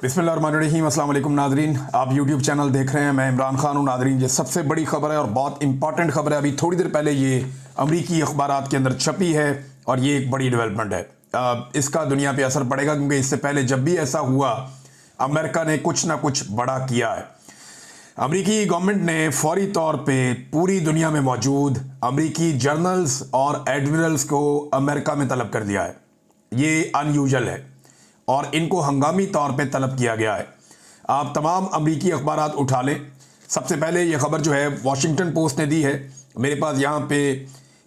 बिस्मिल्लाहिर्रहमानिर्रहीम। अस्सलाम वालेकुम नाजरीन, आप यूट्यूब चैनल देख रहे हैं। मैं इमरान खान हूँ। नाजरीन, ये सबसे बड़ी खबर है और बहुत इंपॉर्टेंट खबर है। अभी थोड़ी देर पहले ये अमरीकी अखबारात के अंदर छपी है और ये एक बड़ी डेवलपमेंट है। इसका दुनिया पे असर पड़ेगा क्योंकि इससे पहले जब भी ऐसा हुआ अमेरिका ने कुछ ना कुछ बड़ा किया है। अमरीकी गवर्नमेंट ने फौरी तौर पे पूरी दुनिया में मौजूद अमरीकी जर्नल्स और एडमिरल्स को अमेरिका में तलब कर दिया है। ये अनयूजुअल है और इनको हंगामी तौर पे तलब किया गया है। आप तमाम अमरीकी अखबारात उठा लें। सबसे पहले ये खबर जो है वॉशिंगटन पोस्ट ने दी है। मेरे पास यहाँ पे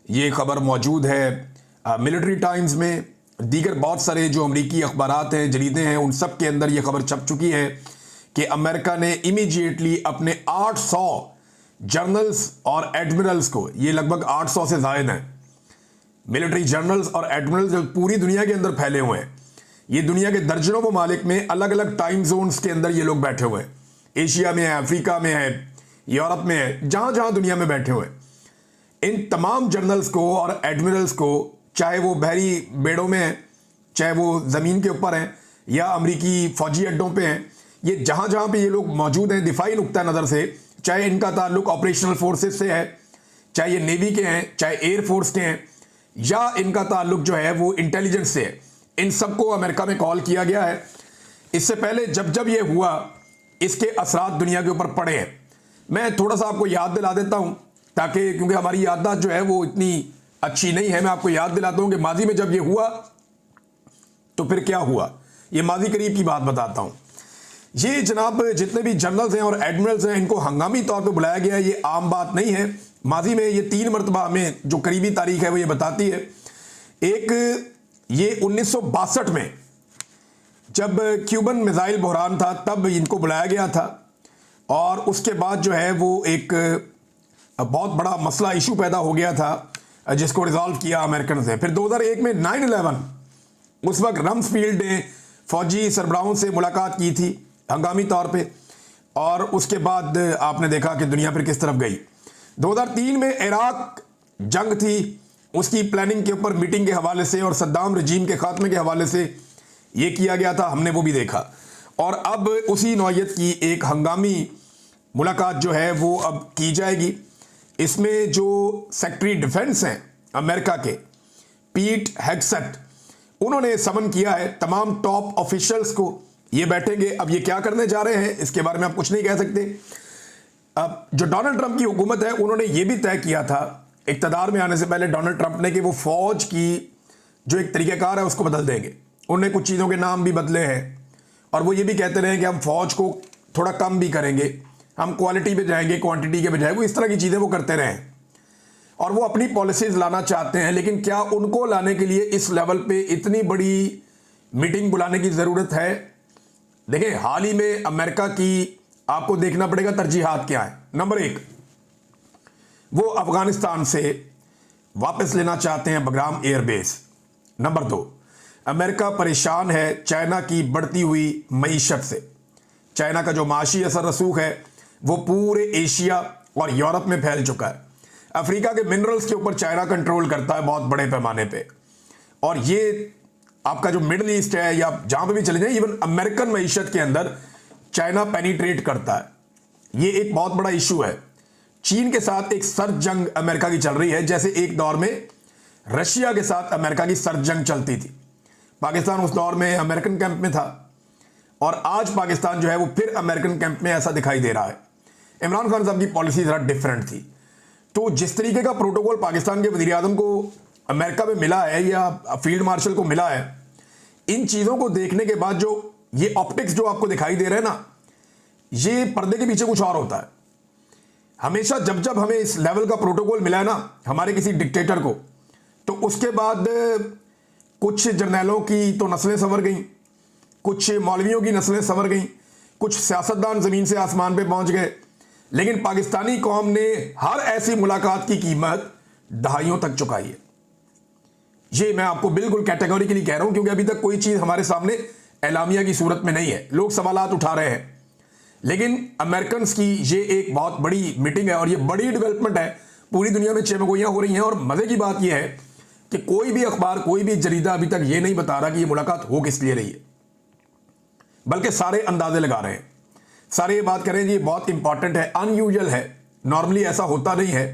ये खबर मौजूद है मिलिट्री टाइम्स में। दीगर बहुत सारे जो अमरीकी अखबारात हैं, जरीदे हैं, उन सब के अंदर ये खबर छप चुकी है कि अमेरिका ने इमीडिएटली अपने 800 जर्नल्स और एडमिरल्स को, ये लगभग 800 से ज़ायद हैं मिलिट्री जर्नल्स और एडमिरल्स जो पूरी दुनिया के अंदर फैले हुए हैं। ये दुनिया के दर्जनों ममालिक में अलग अलग टाइम जोन्स के अंदर ये लोग बैठे हुए हैं। एशिया में है, अफ्रीका में है, यूरोप में है, जहां जहां दुनिया में बैठे हुए हैं। इन तमाम जर्नल्स को और एडमिरल्स को, चाहे वो बहरी बेड़ों में हैं, चाहे वो ज़मीन के ऊपर हैं या अमरीकी फौजी अड्डों पे हैं, ये जहां जहां पे ये लोग मौजूद हैं दिफाई नुक्ता नज़र से, चाहे इनका ताल्लुक ऑपरेशनल फोर्सेस से है, चाहे ये नेवी के हैं, चाहे एयरफोर्स के हैं, या इनका ताल्लुक जो है वो इंटेलिजेंस से है, इन सबको अमेरिका में कॉल किया गया है। इससे पहले जब जब ये हुआ इसके असरात दुनिया के ऊपर पड़े हैं। मैं थोड़ा सा आपको याद दिला देता हूं ताकि, क्योंकि हमारी याददाश्त जो है वो इतनी अच्छी नहीं है। मैं आपको याद दिलाता हूं कि माजी में जब ये हुआ तो फिर क्या हुआ। ये माजी करीब की बात बताता हूं। ये जनाब जितने भी जनरल्स हैं और एडमिरल्स हैं, इनको हंगामी तौर पर बुलाया गया। ये आम बात नहीं है। माजी में ये 3 मरतबा में जो करीबी तारीख है वो ये बताती है। एक ये 1962 में जब क्यूबन मिसाइल बहरान था तब इनको बुलाया गया था और उसके बाद जो है वो एक बहुत बड़ा मसला इशू पैदा हो गया था जिसको रिजॉल्व किया अमेरिकन से। फिर 2001 में 9/11, उस वक्त रम्सफील्ड ने फौजी सरबराहों से मुलाकात की थी हंगामी तौर पे और उसके बाद आपने देखा कि दुनिया फिर किस तरफ गई। 2003 में इराक जंग थी, उसकी प्लानिंग के ऊपर मीटिंग के हवाले से और सद्दाम रजीम के खात्मे के हवाले से ये किया गया था, हमने वो भी देखा। और अब उसी नौयत की एक हंगामी मुलाकात जो है वो अब की जाएगी। इसमें जो सेक्रेटरी डिफेंस हैं अमेरिका के, पीट हेग्सेट, उन्होंने समन किया है तमाम टॉप ऑफिशियल्स को। ये बैठेंगे। अब ये क्या करने जा रहे हैं इसके बारे में आप कुछ नहीं कह सकते। अब जो डोनाल्ड ट्रंप की हुकूमत है उन्होंने ये भी तय किया था इक़्तिदार में आने से पहले डोनाल्ड ट्रंप ने कि वो फौज की जो एक तरीक़ाकार है उसको बदल देंगे। उन्होंने कुछ चीज़ों के नाम भी बदले हैं और वो ये भी कहते रहे कि हम फौज को थोड़ा कम भी करेंगे, हम क्वालिटी पे जाएंगे क्वांटिटी के बजाय। वो इस तरह की चीज़ें वो करते रहे और वो अपनी पॉलिसीज़ लाना चाहते हैं। लेकिन क्या उनको लाने के लिए इस लेवल पे इतनी बड़ी मीटिंग बुलाने की ज़रूरत है? देखिए, हाल ही में अमेरिका की आपको देखना पड़ेगा तरजीहात क्या है। नंबर 1, वो अफगानिस्तान से वापस लेना चाहते हैं बगराम एयरबेस। नंबर 2, अमेरिका परेशान है चाइना की बढ़ती हुई मईशत से। चाइना का जो माशी असर रसूख है वो पूरे एशिया और यूरोप में फैल चुका है। अफ्रीका के मिनरल्स के ऊपर चाइना कंट्रोल करता है बहुत बड़े पैमाने पे। और ये आपका जो मिडल ईस्ट है या जहां पे भी चले जाए, इवन अमेरिकन मईशत के अंदर चाइना पेनिट्रेट करता है। ये एक बहुत बड़ा इशू है। चीन के साथ एक सर्द जंग अमेरिका की चल रही है, जैसे एक दौर में रशिया के साथ अमेरिका की सर्द जंग चलती थी। पाकिस्तान उस दौर में अमेरिकन कैंप में था और आज पाकिस्तान जो है वो फिर अमेरिकन कैंप में ऐसा दिखाई दे रहा है। इमरान खान साहब की पॉलिसी जरा डिफरेंट थी। तो जिस तरीके का प्रोटोकॉल पाकिस्तान के वज़ीर आज़म को अमेरिका में मिला है या फील्ड मार्शल को मिला है, इन चीज़ों को देखने के बाद जो ये ऑप्टिक्स जो आपको दिखाई दे रहे हैं ना, ये पर्दे के पीछे कुछ और होता है। हमेशा जब जब हमें इस लेवल का प्रोटोकॉल मिला है ना हमारे किसी डिक्टेटर को, तो उसके बाद कुछ जर्नैलों की तो नस्लें संवर गईं, कुछ मौलवियों की नस्लें संवर गईं, कुछ सियासतदान ज़मीन से आसमान पे पहुंच गए। लेकिन पाकिस्तानी कौम ने हर ऐसी मुलाकात की कीमत दहाइयों तक चुकाई है। ये मैं आपको बिल्कुल कैटेगोरिकली कह रहा हूं क्योंकि अभी तक कोई चीज़ हमारे सामने एलामिया की सूरत में नहीं है। लोग सवालात उठा रहे हैं, लेकिन अमेरिकन की ये एक बहुत बड़ी मीटिंग है और ये बड़ी डेवलपमेंट है। पूरी दुनिया में चमगोइयाँ हो रही हैं और मज़े की बात यह है कि कोई भी अखबार, कोई भी जरीदा अभी तक ये नहीं बता रहा कि ये मुलाकात हो किस लिए रही है। बल्कि सारे अंदाजे लगा रहे हैं, सारे ये बात करें ये बहुत इंपॉर्टेंट है, अनयूजुअल है, नॉर्मली ऐसा होता नहीं है,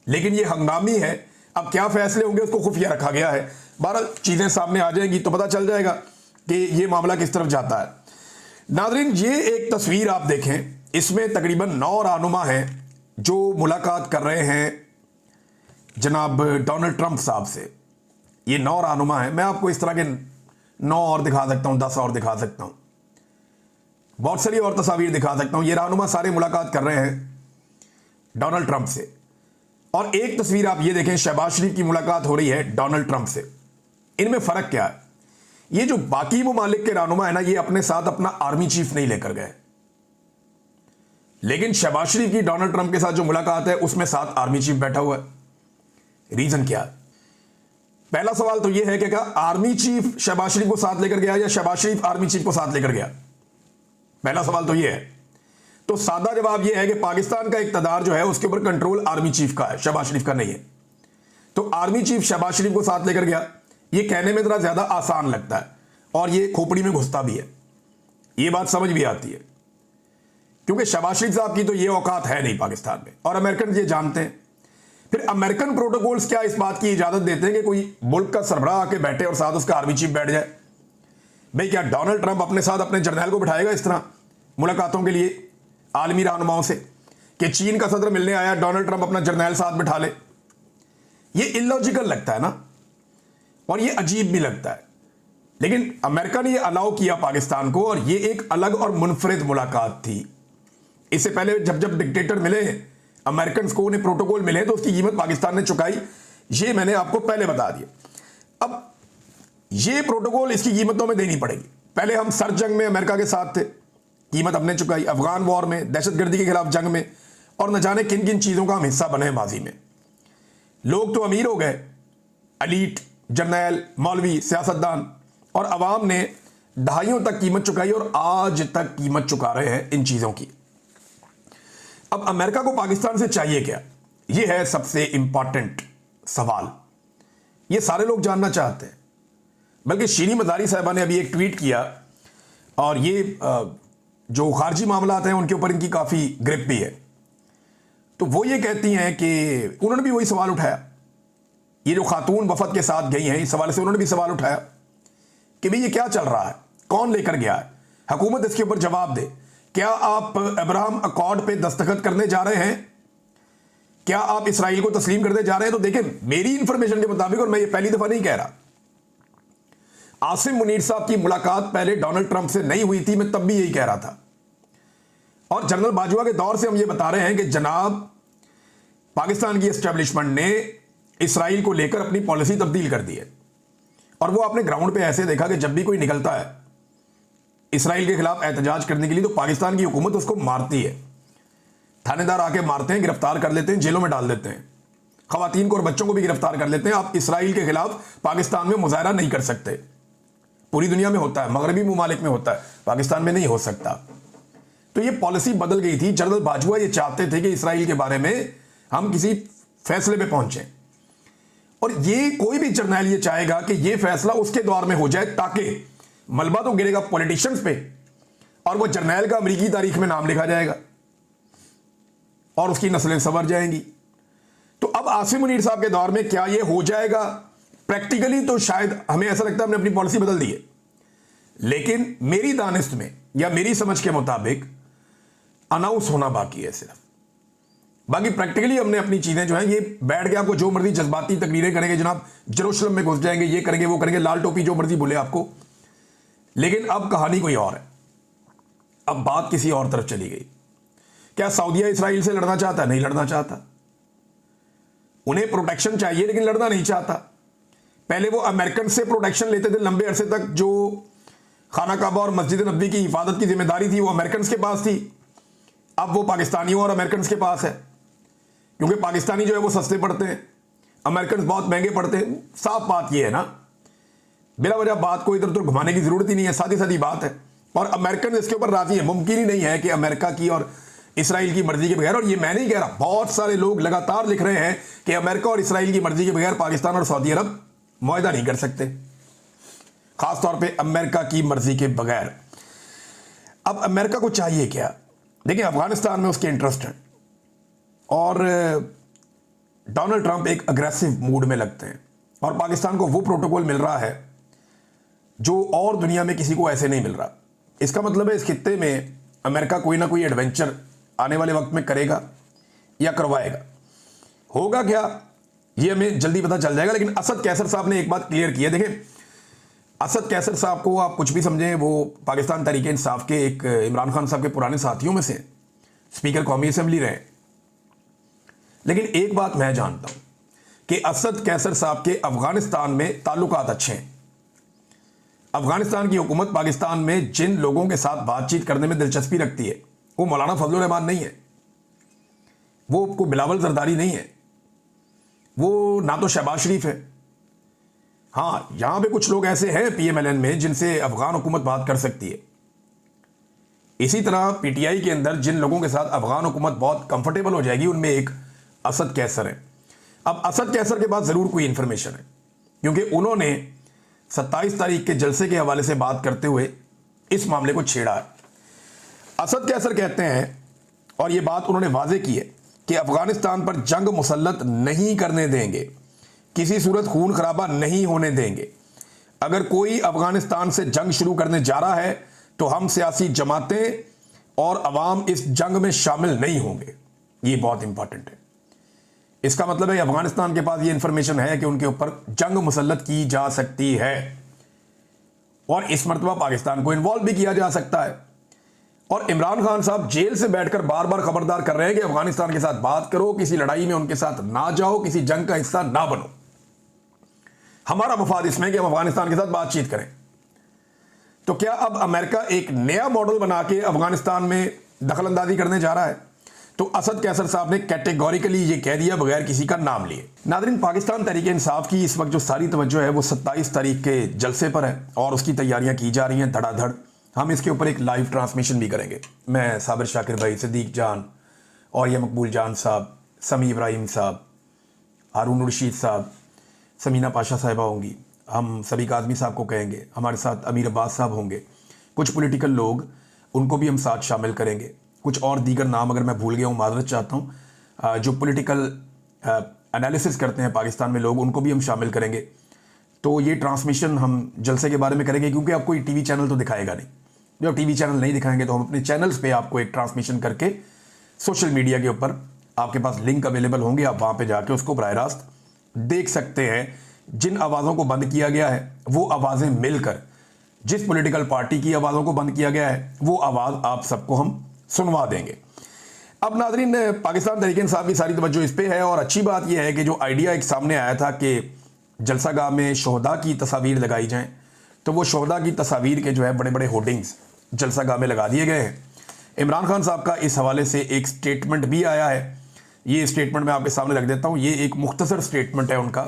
लेकिन ये हंगामी है। अब क्या फैसले होंगे उसको खुफिया रखा गया है। 12 चीजें सामने आ जाएंगी तो पता चल जाएगा कि ये मामला किस तरफ जाता है। नाज़रीन, ये एक तस्वीर आप देखें, इसमें तकरीबन 9 रहनुमा हैं जो मुलाकात कर रहे हैं जनाब डोनाल्ड ट्रंप साहब से। ये 9 रहनुमा हैं। मैं आपको इस तरह के 9 और दिखा सकता हूं, 10 और दिखा सकता हूं, बहुत सारी और तस्वीर दिखा सकता हूं। ये रहनुमा सारे मुलाकात कर रहे हैं डोनाल्ड ट्रंप से। और एक तस्वीर आप ये देखें, शहबाज शरीफ की मुलाकात हो रही है डोनाल्ड ट्रंप से। इनमें फर्क क्या है? ये जो बाकी ममालिक के रहनुमा है ना, ये अपने साथ अपना आर्मी चीफ नहीं लेकर गए, लेकिन शहबाज शरीफ की डोनाल्ड ट्रंप के साथ जो मुलाकात है उसमें साथ आर्मी चीफ बैठा हुआ है। रीजन क्या है? पहला सवाल तो यह है कि क्या आर्मी चीफ शहबाज शरीफ को साथ लेकर गया या शहबाज शरीफ आर्मी चीफ को साथ लेकर गया? पहला सवाल तो यह है। तो सादा जवाब यह है कि पाकिस्तान का इक्तदार जो है उसके ऊपर कंट्रोल आर्मी चीफ का है, शहबाज शरीफ का नहीं है। तो आर्मी चीफ शहबाज शरीफ को साथ लेकर गया, यह कहने में जरा ज्यादा आसान लगता है और यह खोपड़ी में घुसता भी है, यह बात समझ भी आती है, क्योंकि शहबाज शरीफ साहब की तो यह औकात है नहीं पाकिस्तान में, और अमेरिकन ये जानते हैं। फिर अमेरिकन प्रोटोकॉल्स क्या इस बात की इजाजत देते हैं कि कोई मुल्क का सरबराह आके बैठे और साथ उसका आर्मी चीफ बैठ जाए? भाई क्या डोनाल्ड ट्रंप अपने साथ अपने जर्नैल को बिठाएगा इस तरह मुलाकातों के लिए आलमी रहनुमाओं से कि चीन का सदर मिलने आया, डोनाल्ड ट्रंप अपना जर्नैल साथ बिठा ले? ये इलॉजिकल लगता है ना, और ये अजीब भी लगता है। लेकिन अमेरिका ने ये अलाउ किया पाकिस्तान को, और ये एक अलग और मुनफरिद मुलाकात थी। इससे पहले जब जब डिक्टेटर मिले अमेरिकन को, उन्हें प्रोटोकॉल मिले, तो उसकी कीमत पाकिस्तान ने चुकाई, ये मैंने आपको पहले बता दिया। अब ये प्रोटोकॉल इसकी कीमतों में देनी पड़ेगी। पहले हम सर जंग में अमेरिका के साथ थे, कीमत हमने चुकाई, अफगान वॉर में, दहशतगर्दी के खिलाफ जंग में, और न जाने किन किन चीजों का हम हिस्सा बने माजी में। लोग तो अमीर हो गए, अलीट, जर्नैल, मौलवी, सियासतदान, और अवाम ने दहाइयों तक कीमत चुकाई और आज तक कीमत चुका रहे हैं इन चीजों की। अब अमेरिका को पाकिस्तान से चाहिए क्या? यह है सबसे इंपॉर्टेंट सवाल, यह सारे लोग जानना चाहते हैं। बल्कि शीरी मदारी साहबा ने अभी एक ट्वीट किया, और ये जो खारजी मामलात हैं उनके ऊपर इनकी काफी ग्रिप भी है। तो वो ये कहती हैं कि उन्होंने भी वही सवाल उठाया, ये जो खातून वफद के साथ गई हैं, इस सवाल से उन्होंने भी सवाल उठाया कि भाई ये क्या चल रहा है, कौन लेकर गया है, हुकूमत इसके ऊपर जवाब दे। क्या आप अब्राहम अकॉर्ड पे दस्तखत करने जा रहे हैं? क्या आप इसराइल को तस्लीम करने जा रहे हैं? तो देखें, मेरी इंफॉर्मेशन के मुताबिक, और मैं ये पहली दफा नहीं कह रहा, आसिम मुनीर साहब की मुलाकात पहले डोनाल्ड ट्रंप से नहीं हुई थी, मैं तब भी यही कह रहा था। और जनरल बाजवा के दौर से हम ये बता रहे हैं कि जनाब पाकिस्तान की एस्टेब्लिशमेंट ने इसराइल को लेकर अपनी पॉलिसी तब्दील कर दी है, और वो आपने ग्राउंड पे ऐसे देखा कि जब भी कोई निकलता है इसराइल के खिलाफ एहतजाज करने के लिए, तो पाकिस्तान की हुकूमत उसको मारती है, थानेदार आके मारते हैं, गिरफ्तार कर लेते हैं, जेलों में डाल देते हैं, खवातीन को और बच्चों को भी गिरफ्तार कर लेते हैं। आप इसराइल के खिलाफ पाकिस्तान में मुजाहरा नहीं कर सकते। पूरी दुनिया में होता है, मगरबी मुमालिक में होता है, पाकिस्तान में नहीं हो सकता। तो ये पॉलिसी बदल गई थी। जनरल बाजवा ये चाहते थे कि इसराइल के बारे में हम किसी फैसले पे पहुंचे, और ये कोई भी जर्नैल ये चाहेगा कि ये फैसला उसके दौर में हो जाए, ताकि मलबा तो गिरेगा पॉलिटिशियंस पे, और वो जर्नैल का अमेरिकी तारीख में नाम लिखा जाएगा और उसकी नस्लें संवर जाएंगी। तो अब आसिम मुनीर साहब के दौर में क्या ये हो जाएगा? प्रैक्टिकली तो शायद हमें ऐसा लगता है हमने अपनी पॉलिसी बदल दी है, लेकिन मेरी दानिश में या मेरी समझ के मुताबिक अनाउंस होना बाकी है सिर्फ। बाकी प्रैक्टिकली हमने अपनी चीजें जो है, ये बैठ के आपको जो मर्जी जज्बाती तकरीरें करेंगे, जनाब जेरूशलम में घुस जाएंगे, ये करेंगे, वो करेंगे, लाल टोपी जो मर्जी बोले आपको, लेकिन अब कहानी कोई और है, अब बात किसी और तरफ चली गई। क्या सऊदीया इसराइल से लड़ना चाहता है? नहीं लड़ना चाहता। उन्हें प्रोटेक्शन चाहिए लेकिन लड़ना नहीं चाहता। पहले वो अमेरिकन से प्रोटेक्शन लेते थे लंबे अरसे तक, जो खाना काबा और मस्जिद नबी की हिफाजत की जिम्मेदारी थी वो अमेरिकन के पास थी। अब वो पाकिस्तानियों और अमेरिकन के पास है, क्योंकि पाकिस्तानी जो है वो सस्ते पड़ते हैं, अमेरिकन बहुत महंगे पड़ते हैं। साफ बात ये है ना, बिला वजह बात को इधर उधर घुमाने की जरूरत ही नहीं है, सादी सादी बात है। और अमेरिकन इसके ऊपर राजी है। मुमकिन ही नहीं है कि अमेरिका की और इसराइल की मर्जी के बगैर, और ये मैं नहीं कह रहा, बहुत सारे लोग लगातार लिख रहे हैं कि अमेरिका और इसराइल की मर्जी के बगैर पाकिस्तान और सऊदी अरब मुआहदा नहीं कर सकते, खासतौर पर अमेरिका की मर्जी के बगैर। अब अमेरिका को चाहिए क्या? देखिए, अफगानिस्तान में उसके इंटरेस्ट हैं और डोनाल्ड ट्रंप एक अग्रेसिव मूड में लगते हैं और पाकिस्तान को वो प्रोटोकॉल मिल रहा है जो और दुनिया में किसी को ऐसे नहीं मिल रहा। इसका मतलब है इस खित्ते में अमेरिका कोई ना कोई एडवेंचर आने वाले वक्त में करेगा या करवाएगा। होगा क्या ये हमें जल्दी पता चल जाएगा। लेकिन असद कैसर साहब ने एक बात क्लियर की है। देखें, असद कैसर साहब को आप कुछ भी समझें, वो पाकिस्तान तहरीक इंसाफ के एक इमरान खान साहब के पुराने साथियों में से स्पीकर कौमी असेंबली रहे। लेकिन एक बात मैं जानता हूं कि असद कैसर साहब के अफगानिस्तान में ताल्लुकात अच्छे हैं। अफगानिस्तान की हुकूमत पाकिस्तान में जिन लोगों के साथ बातचीत करने में दिलचस्पी रखती है वो मौलाना फजलुर रहमान नहीं है, वो कोई बिलावल जरदारी नहीं है, वो ना तो शहबाज शरीफ है। हाँ, यहां पे कुछ लोग ऐसे हैं पीएमएलएन में जिनसे अफगान हुकूमत बात कर सकती है। इसी तरह पीटीआई के अंदर जिन लोगों के साथ अफगान हुकूमत बहुत कंफर्टेबल हो जाएगी उनमें एक असद कैसर है। अब असद कैसर के पास जरूर कोई इंफॉर्मेशन है क्योंकि उन्होंने 27 तारीख के जलसे के हवाले से बात करते हुए इस मामले को छेड़ा है। असद कैसर कहते हैं और यह बात उन्होंने वाजे की है कि अफगानिस्तान पर जंग मुसल्लत नहीं करने देंगे, किसी सूरत खून खराबा नहीं होने देंगे। अगर कोई अफगानिस्तान से जंग शुरू करने जा रहा है तो हम सियासी जमातें और अवाम इस जंग में शामिल नहीं होंगे। ये बहुत इंपॉर्टेंट है। इसका मतलब है अफगानिस्तान के पास ये इंफॉर्मेशन है कि उनके ऊपर जंग मुसल्लत की जा सकती है और इस मर्तबा पाकिस्तान को इन्वॉल्व भी किया जा सकता है। और इमरान खान साहब जेल से बैठकर बार बार खबरदार कर रहे हैं कि अफगानिस्तान के साथ बात करो, किसी लड़ाई में उनके साथ ना जाओ, किसी जंग का हिस्सा ना बनो। हमारा मफाद इसमें कि हम अफगानिस्तान के साथ बातचीत करें। तो क्या अब अमेरिका एक नया मॉडल बना के अफगानिस्तान में दखलंदाजी करने जा रहा है? तो असद कैसर साहब ने कैटेगोरिकली ये कह दिया बगैर किसी का नाम लिए। नादरीन, पाकिस्तान तहरीक इंसाफ की इस वक्त जो सारी तवज्जो है वो 27 तारीख के जलसे पर है और उसकी तैयारियां की जा रही हैं धड़ाधड़। हम इसके ऊपर एक लाइव ट्रांसमिशन भी करेंगे। मैं साबिर शाकिर भाई, सिद्दीक जान और ये मकबूल जान साहब, समी इब्राहिम साहब, हारून रशीद साहब, समीना पाशा साहिबा होंगी, हम सभी आदमी साहब को कहेंगे, हमारे साथ अमीर अब्बास साहब होंगे, कुछ पॉलिटिकल लोग उनको भी हम साथ शामिल करेंगे, कुछ और दीगर नाम अगर मैं भूल गया हूँ माजरत चाहता हूँ। जो पॉलिटिकल एनालिसिस करते हैं पाकिस्तान में लोग, उनको भी हम शामिल करेंगे। तो ये ट्रांसमिशन हम जलसे के बारे में करेंगे क्योंकि आपको कोई टीवी चैनल तो दिखाएगा नहीं। जब टीवी चैनल नहीं दिखाएंगे तो हम अपने चैनल्स पे आपको एक ट्रांसमिशन करके सोशल मीडिया के ऊपर आपके पास लिंक अवेलेबल होंगे, आप वहाँ पे जाके उसको बराह रास्त देख सकते हैं। जिन आवाज़ों को बंद किया गया है वो आवाज़ें मिलकर जिस पॉलिटिकल पार्टी की आवाज़ों को बंद किया गया है वो आवाज़ आप सबको हम सुनवा देंगे। अब नाज़रीन, पाकिस्तान तहरीक इंसाफ की सारी तवज्जो इस पे है और अच्छी बात यह है कि जो आइडिया एक सामने आया था कि जलसागाह में शोहदा की तस्वीर लगाई जाएं, तो वो शोहदा की तस्वीर के जो है बड़े बड़े होर्डिंग्स जलसागाह में लगा दिए गए हैं। इमरान खान साहब का इस हवाले से एक स्टेटमेंट भी आया है। ये स्टेटमेंट मैं आपके सामने रख देता हूँ। ये एक मुख्तसर स्टेटमेंट है उनका।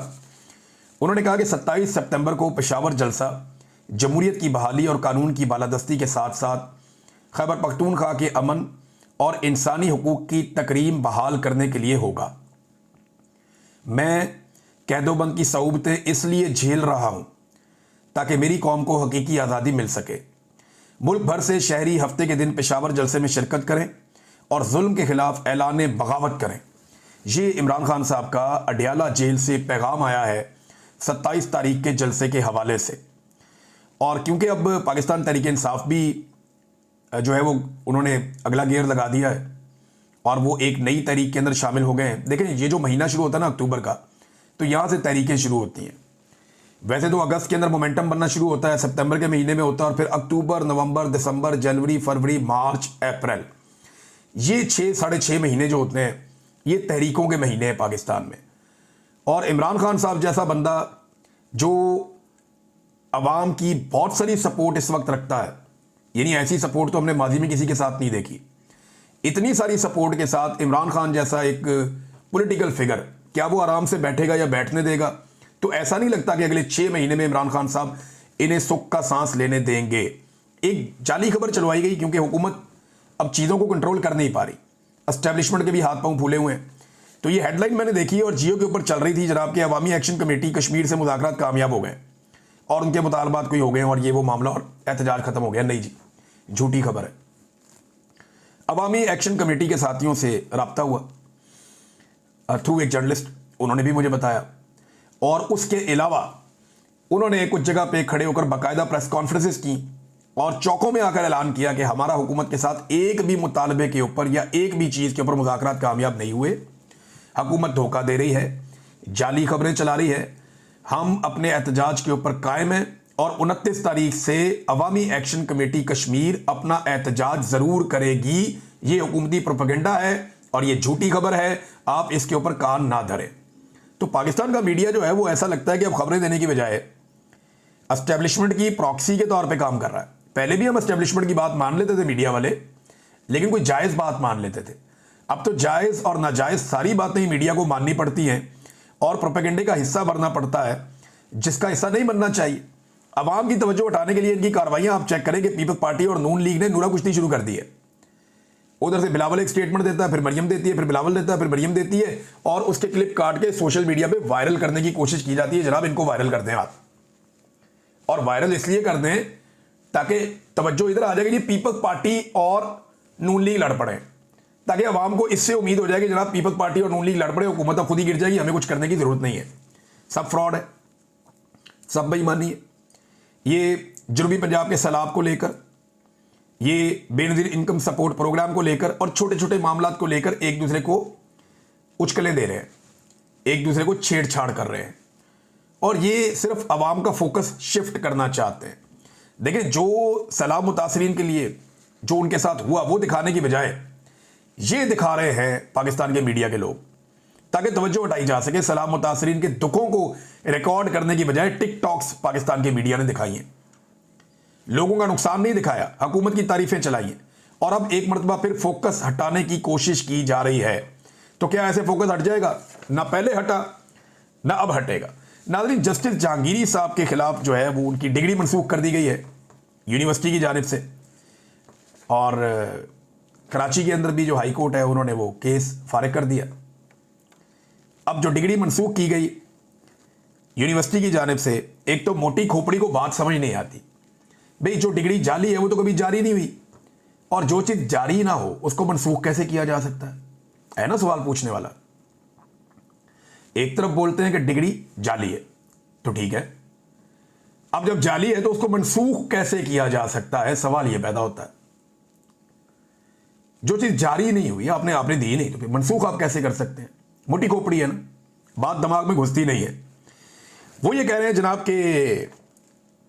उन्होंने कहा कि 27 सितंबर को पेशावर जलसा जमहूरियत की बहाली और कानून की बालादस्ती के साथ साथ खैबर पख्तूनख्वा के अमन और इंसानी हुकूक की तकरीम बहाल करने के लिए होगा। मैं कैदोबंद की सऊबतें इसलिए झेल रहा हूँ ताकि मेरी कौम को हकीकी आज़ादी मिल सके। मुल्क भर से शहरी हफ्ते के दिन पेशावर जलसे में शिरकत करें और जुल्म के खिलाफ ऐलान बगावत करें। ये इमरान खान साहब का अडियाला जेल से पैगाम आया है 27 तारीख के जलसे के हवाले से। और क्योंकि अब पाकिस्तान तहरीक इंसाफ भी जो है वो उन्होंने अगला गियर लगा दिया है और वो एक नई तहरीक के अंदर शामिल हो गए हैं। देखें, ये जो महीना शुरू होता है ना अक्टूबर का, तो यहाँ से तहरीकें शुरू होती हैं। वैसे तो अगस्त के अंदर मोमेंटम बनना शुरू होता है, सितंबर के महीने में होता है और फिर अक्टूबर, नवंबर, दिसंबर, जनवरी, फरवरी, मार्च, अप्रैल, ये 6-6.5 महीने जो होते हैं ये तहरीकों के महीने हैं पाकिस्तान में। और इमरान खान साहब जैसा बंदा जो अवाम की बहुत सारी सपोर्ट इस वक्त रखता है, यानी ऐसी सपोर्ट तो हमने माजी में किसी के साथ नहीं देखी, इतनी सारी सपोर्ट के साथ इमरान खान जैसा एक पॉलिटिकल फिगर, क्या वो आराम से बैठेगा या बैठने देगा? तो ऐसा नहीं लगता कि अगले 6 महीने में इमरान खान साहब इन्हें सुख का सांस लेने देंगे। एक जाली खबर चलवाई गई क्योंकि हुकूमत अब चीज़ों को कंट्रोल कर नहीं पा रही, एस्टेब्लिशमेंट के भी हाथ पांव फूले हुए हैं। तो ये हेडलाइन मैंने देखी और जियो के ऊपर चल रही थी, जनाब कि अवामी एक्शन कमेटी कश्मीर से मुज़ाकरात कामयाब हो गए और उनके मुतालबात कोई हो गए और ये वो मामला और एहतजाज खत्म हो गया। नहीं जी, झूठी खबर है। अवामी एक्शन कमेटी के साथियों से रब्ता हुआ थ्रू एक जर्नलिस्ट, उन्होंने भी मुझे बताया। और उसके अलावा उन्होंने कुछ जगह पे खड़े होकर बाकायदा प्रेस कॉन्फ्रेंसेस की और चौकों में आकर ऐलान किया कि हमारा हुकूमत के साथ एक भी मुतालबे के ऊपर या एक भी चीज़ के ऊपर मुज़ाकरात कामयाब नहीं हुए। हुकूमत धोखा दे रही है, जाली खबरें चला रही है। हम अपने एहतजाज के ऊपर कायम हैं और 29 तारीख से अवामी एक्शन कमेटी कश्मीर अपना एहतजाज ज़रूर करेगी। ये हुकूमती प्रोपेगेंडा है और ये झूठी खबर है, आप इसके ऊपर कान ना धरें। तो पाकिस्तान का मीडिया जो है वो ऐसा लगता है कि अब खबरें देने की बजाय एस्टेब्लिशमेंट की प्रॉक्सी के तौर पे काम कर रहा है। पहले भी हम एस्टेब्लिशमेंट की बात मान लेते थे मीडिया वाले, लेकिन कोई जायज़ बात मान लेते थे। अब तो जायज़ और नाजायज़ सारी बातें मीडिया को माननी पड़ती हैं और प्रोपेगेंडे का हिस्सा बनना पड़ता है, जिसका हिस्सा नहीं बनना चाहिए। अवाम की तवज्जो हटाने के लिए इनकी कार्रवाइयां आप चेक करें कि पीपल्स पार्टी और नून लीग ने नूरा कुश्ती शुरू कर दी है। उधर से बिलावल एक स्टेटमेंट देता है, फिर मरियम देती है, फिर बिलावल देता है, फिर मरियम देती है और उसके क्लिप काट के सोशल मीडिया पे वायरल करने की कोशिश की जाती है। जनाब, इनको वायरल कर दें आप, और वायरल इसलिए कर दें ताकि तवज्जो इधर आ जाएगी, पीपल्स पार्टी और नून लीग लड़ पड़े, ताकि अवाम को इससे उम्मीद हो जाए कि जनाब पीपल्स पार्टी और नून लीग लड़ पड़े, हुकूमत अब खुद ही गिर जाएगी, हमें कुछ करने की जरूरत नहीं है। सब फ्रॉड है, सब बेईमानी है। ये जनूबी पंजाब के सैलाब को लेकर, ये बेनज़ीर इनकम सपोर्ट प्रोग्राम को लेकर और छोटे छोटे मामलात को लेकर एक दूसरे को उचकले दे रहे हैं, एक दूसरे को छेड़छाड़ कर रहे हैं और ये सिर्फ अवाम का फोकस शिफ्ट करना चाहते हैं। देखिए, जो सैलाब मुतासरीन के लिए जो उनके साथ हुआ वो दिखाने की बजाय ये दिखा रहे हैं पाकिस्तान के मीडिया के लोग, ताकि तवज्जो हटाई जा सके। सैलाब मुतासरीन के दुखों को रिकॉर्ड करने की बजाय टिकटॉक्स पाकिस्तान के मीडिया ने दिखाई हैं, लोगों का नुकसान नहीं दिखाया, हुकूमत की तारीफें चलाई हैं और अब एक मरतबा फिर फोकस हटाने की कोशिश की जा रही है। तो क्या ऐसे फोकस हट जाएगा? ना पहले हटा ना अब हटेगा। नाज़रीन, जस्टिस जहांगीरी साहब के खिलाफ जो है वो उनकी डिग्री मनसूख कर दी गई है यूनिवर्सिटी की जानिब से, और कराची के अंदर भी जो हाई कोर्ट है उन्होंने वो केस फारिग कर दिया। अब जो डिग्री मनसूख की गई यूनिवर्सिटी की जानिब से, एक तो मोटी खोपड़ी को बात समझ नहीं आती, भाई जो डिग्री जाली है वो तो कभी जारी नहीं हुई, और जो चीज जारी ना हो उसको मनसूख कैसे किया जा सकता है ना सवाल पूछने वाला। एक तरफ बोलते हैं कि डिग्री जाली है, तो ठीक है, अब जब जाली है तो उसको मनसूख कैसे किया जा सकता है, सवाल यह पैदा होता है। जो चीज जारी नहीं हुई, आपने दी नहीं, तो फिर मनसूख आप कैसे कर सकते हैं? मोटी खोपड़ी है ना, बात दिमाग में घुसती नहीं है। वो ये कह रहे हैं जनाब कि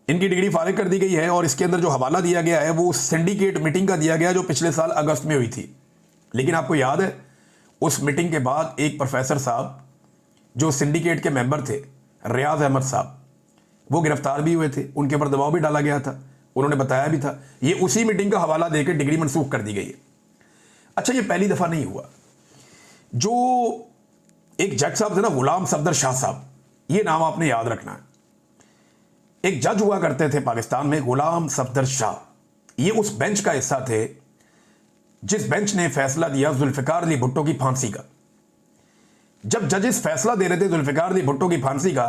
इनकी डिग्री फारिग कर दी गई है और इसके अंदर जो हवाला दिया गया है वो सिंडिकेट मीटिंग का दिया गया जो पिछले साल अगस्त में हुई थी। लेकिन आपको याद है, उस मीटिंग के बाद एक प्रोफेसर साहब जो सिंडिकेट के मेंबर थे, रियाज अहमद साहब, वो गिरफ्तार भी हुए थे, उनके ऊपर दबाव भी डाला गया था, उन्होंने बताया भी था। ये उसी मीटिंग का हवाला देकर डिग्री मनसूख कर दी गई है। अच्छा, ये पहली दफा नहीं हुआ। जो एक जज साहब थे ना, गुलाम सफदर शाह साहब, ये नाम आपने याद रखना है। एक जज हुआ करते थे पाकिस्तान में, गुलाम सफदर शाह। ये उस बेंच का हिस्सा थे जिस बेंच ने फैसला दिया जुल्फिकार अली भुट्टो की फांसी का। जब जजेस फैसला दे रहे थे जुल्फिकार अली भुट्टो की फांसी का,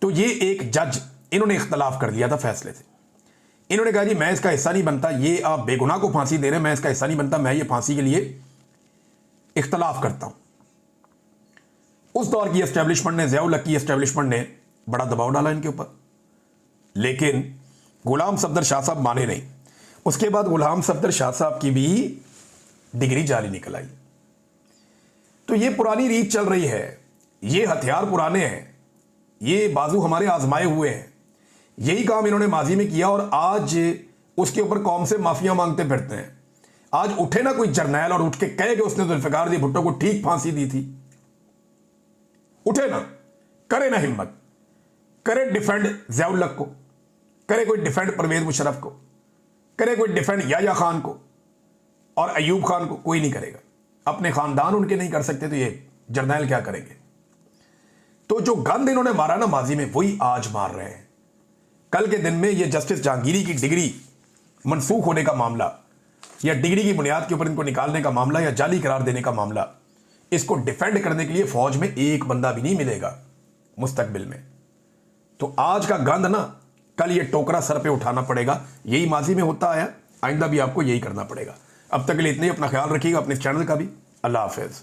तो ये एक जज, इन्होंने इख्तलाफ कर लिया था फैसले से। इन्होंने कहा जी मैं इसका हिस्सा नहीं बनता, ये आप बेगुनाह को फांसी दे रहे हैं, मैं इसका हिस्सा नहीं बनता, मैं ये फांसी के लिए इख्तलाफ करता हूं। उस दौर की एस्टेब्लिशमेंट ने, ज़िया उल हक की एस्टेब्लिशमेंट ने बड़ा दबाव डाला इनके ऊपर, लेकिन गुलाम सफदर शाह साहब माने नहीं। उसके बाद गुलाम सफदर शाह साहब की भी डिग्री जाली निकल आई। तो ये पुरानी रीत चल रही है, ये हथियार पुराने हैं, ये बाजू हमारे आजमाए हुए हैं। यही काम इन्होंने माजी में किया और आज उसके ऊपर कौम से माफिया मांगते फिरते हैं। आज उठे ना कोई जर्नैल और उठ के कहे कि उसने जुल्फिकार अली भुट्टो को ठीक फांसी दी थी, उठे ना, करे ना हिम्मत, करे डिफेंड ज़िया उल हक को, करे कोई डिफेंड परवेज मुशर्रफ को, करे कोई डिफेंड याया खान को और अयूब खान को, कोई नहीं करेगा। अपने खानदान उनके नहीं कर सकते तो ये जर्नैल क्या करेंगे? तो जो गंद इन्होंने मारा ना माजी में, वही आज मार रहे हैं। कल के दिन में ये जस्टिस जहांगीरी की डिग्री मनसूख होने का मामला या डिग्री की बुनियाद के ऊपर इनको निकालने का मामला या जाली करार देने का मामला, इसको डिफेंड करने के लिए फौज में एक बंदा भी नहीं मिलेगा मुस्तकबिल में। तो आज का गंद ना, कल ये टोकरा सर पे उठाना पड़ेगा। यही माजी में होता आया, आइंदा भी आपको यही करना पड़ेगा। अब तक के लिए इतने ही, अपना ख्याल रखिएगा, अपने चैनल का भी। अल्लाह हाफिज़।